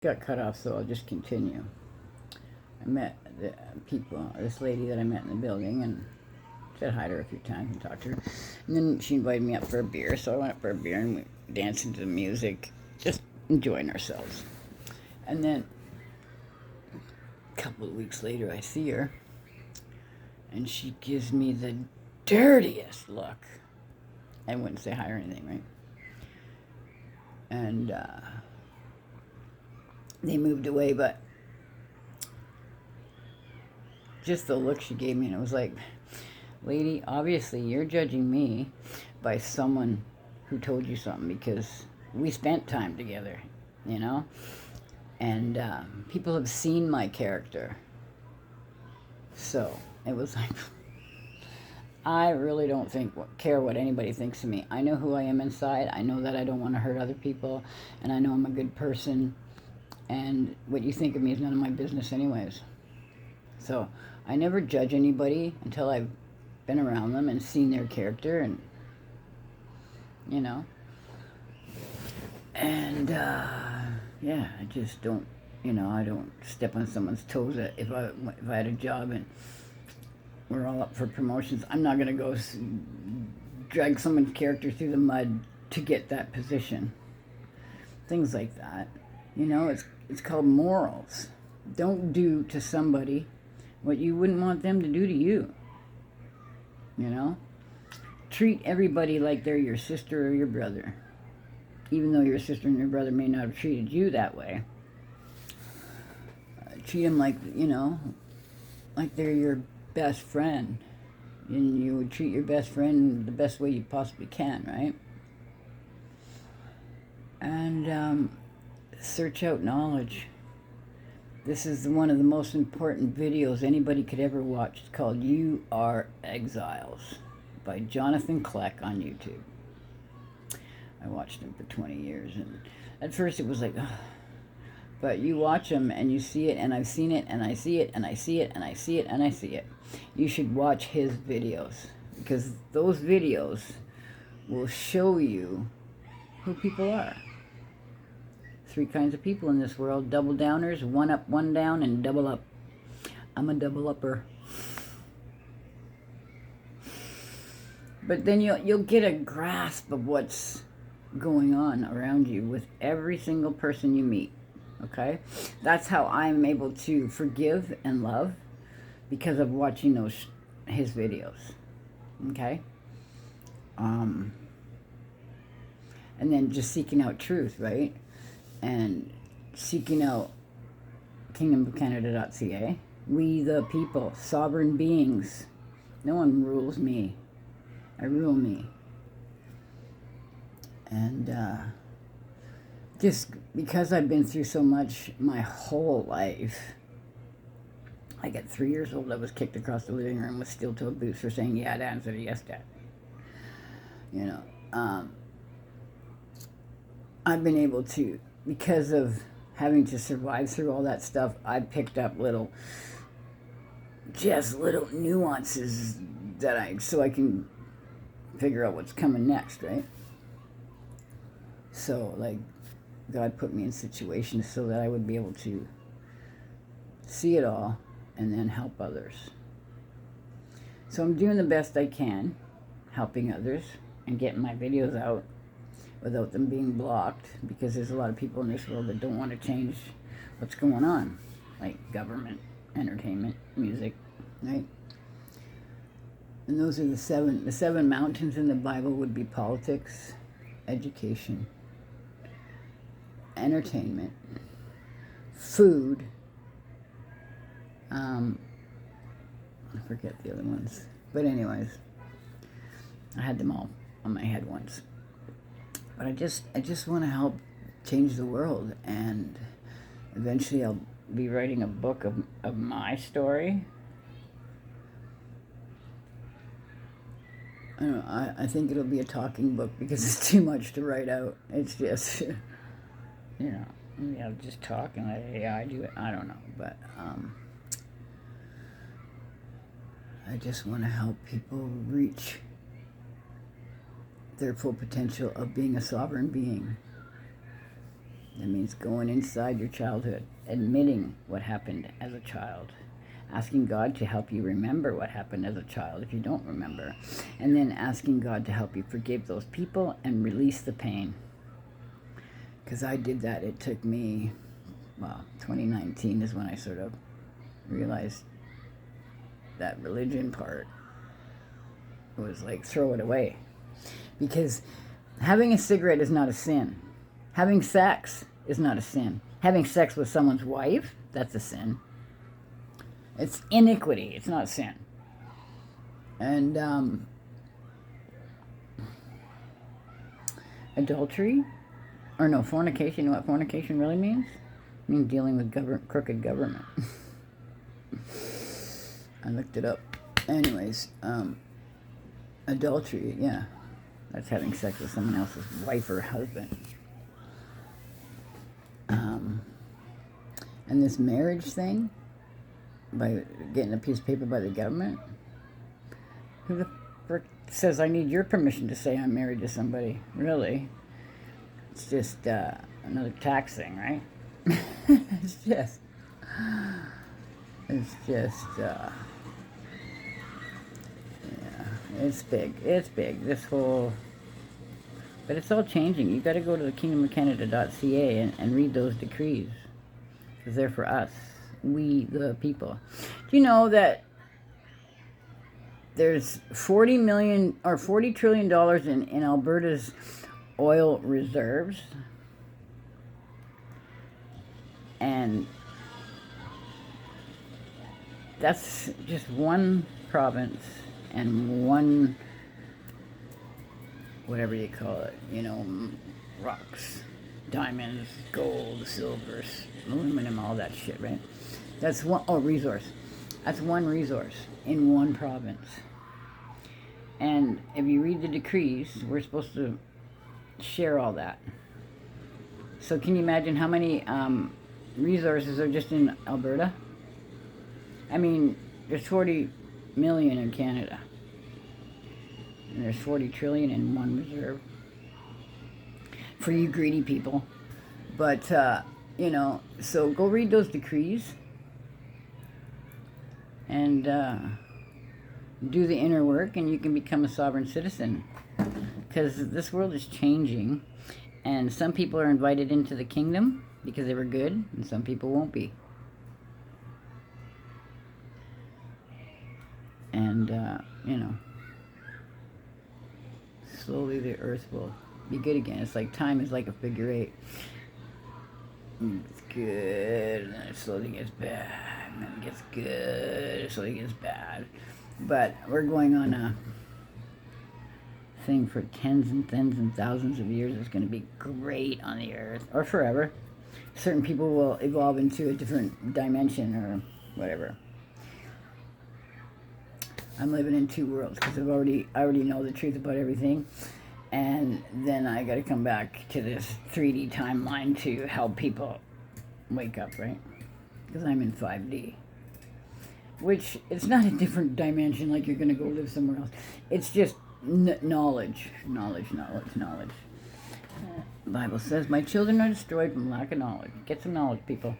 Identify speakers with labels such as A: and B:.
A: Got cut off, so I'll just continue. I met the this lady that I met in the building, and said hi to her a few times and talked to her. And then she invited me up for a beer, so I went up for a beer and we danced into the music, just enjoying ourselves. And then a couple of weeks later, I see her, and she gives me the dirtiest look. I wouldn't say hi or anything, right? And they moved away, but just the look she gave me, and it was like, lady, obviously you're judging me by someone who told you something, because we spent time together, you know? And people have seen my character. So it was like, I really don't care what anybody thinks of me. I know who I am inside. I know that I don't want to hurt other people, and I know I'm a good person. And what you think of me is none of my business, anyways. So I never judge anybody until I've been around them and seen their character, and you know. And yeah, I just don't, I don't step on someone's toes. If I had a job and we're all up for promotions, I'm not gonna go drag someone's character through the mud to get that position. Things like that, it's called morals. Don't do to somebody what you wouldn't want them to do to you. Treat everybody like they're your sister or your brother, even though your sister and your brother may not have treated you that way. Treat them like they're your best friend, and you would treat your best friend the best way you possibly can, right? And search out knowledge. This is one of the most important videos anybody could ever watch. It's called You Are Exiles by Jonathan Kleck on YouTube. I watched him for 20 years, and at first it was like, ugh. But you watch him and you see it, and I've seen it, and I see it, and I see it, and I see it, and I see it. You should watch his videos, because those videos will show you who people are. 3 kinds of people in this world: double downers, 1 up, 1 down, and double up. I'm a double upper. But then you'll get a grasp of what's going on around you with every single person you meet. Okay? That's how I'm able to forgive and love, because of watching his videos. Okay? And then just seeking out truth, right? And seeking out kingdomofcanada.ca. We the people, sovereign beings. No one rules me. I rule me. And just because I've been through so much my whole life. Like at 3 years old, I was kicked across the living room with steel-toed boots for saying yeah, Dad, instead of yes, Dad. I've been able to, because of having to survive through all that stuff, I picked up little nuances so I can figure out what's coming next, right? So, like, God put me in situations so that I would be able to see it all and then help others. So I'm doing the best I can, helping others and getting my videos out without them being blocked, because there's a lot of people in this world that don't want to change what's going on, like government, entertainment, music, right? And those are the seven mountains in the Bible would be politics, education, entertainment, food, I forget the other ones. But anyways, I had them all on my head once. But I just want to help change the world, and eventually I'll be writing a book of my story. I don't know, I think it'll be a talking book, because it's too much to write out. It's just, maybe I'll just talk and let AI do it. I don't know, but I just want to help people reach their full potential of being a sovereign being. That means going inside your childhood, admitting what happened as a child, asking God to help you remember what happened as a child if you don't remember, and then asking God to help you forgive those people and release the pain. Because I did that. It took me, 2019 is when I sort of realized that religion part was like, throw it away. Because having a cigarette is not a sin. Having sex is not a sin. Having sex with someone's wife, that's a sin. It's iniquity. It's not sin. And adultery, or no, fornication. You know what fornication really means? It means dealing with crooked government. I looked it up. Anyways, adultery, yeah. That's having sex with someone else's wife or husband. And this marriage thing, by getting a piece of paper by the government, who the frick says I need your permission to say I'm married to somebody? Really? It's just another tax thing, right? It's just, yeah, it's big. It's big. This whole, but it's all changing. You got to go to the kingdomofcanada.ca and read those decrees, because they're for us, we the people. Do you know that there's $40 trillion in Alberta's oil reserves, and that's just one province and one, whatever you call it, rocks, diamonds, gold, silver, aluminum, all that shit, right? That's one, resource. That's one resource in one province. And if you read the decrees, we're supposed to share all that. So can you imagine how many resources are just in Alberta? I mean, there's 40 million in Canada. And there's 40 trillion in one reserve. For you greedy people. But, so go read those decrees. And do the inner work, and you can become a sovereign citizen. Because this world is changing. And some people are invited into the kingdom because they were good, and some people won't be. And, slowly the earth will be good again. It's like time is like a figure eight. It's good, and then it slowly gets bad, and then it gets good, it slowly gets bad. But we're going on a thing for tens and tens and thousands of years. It's going to be great on the earth, or forever. Certain people will evolve into a different dimension or whatever. I'm living in two worlds because I already know the truth about everything, and then I got to come back to this 3D timeline to help people wake up, right? Because I'm in 5D, which it's not a different dimension like you're going to go live somewhere else. It's just knowledge. The Bible says, "My children are destroyed from lack of knowledge." Get some knowledge, people.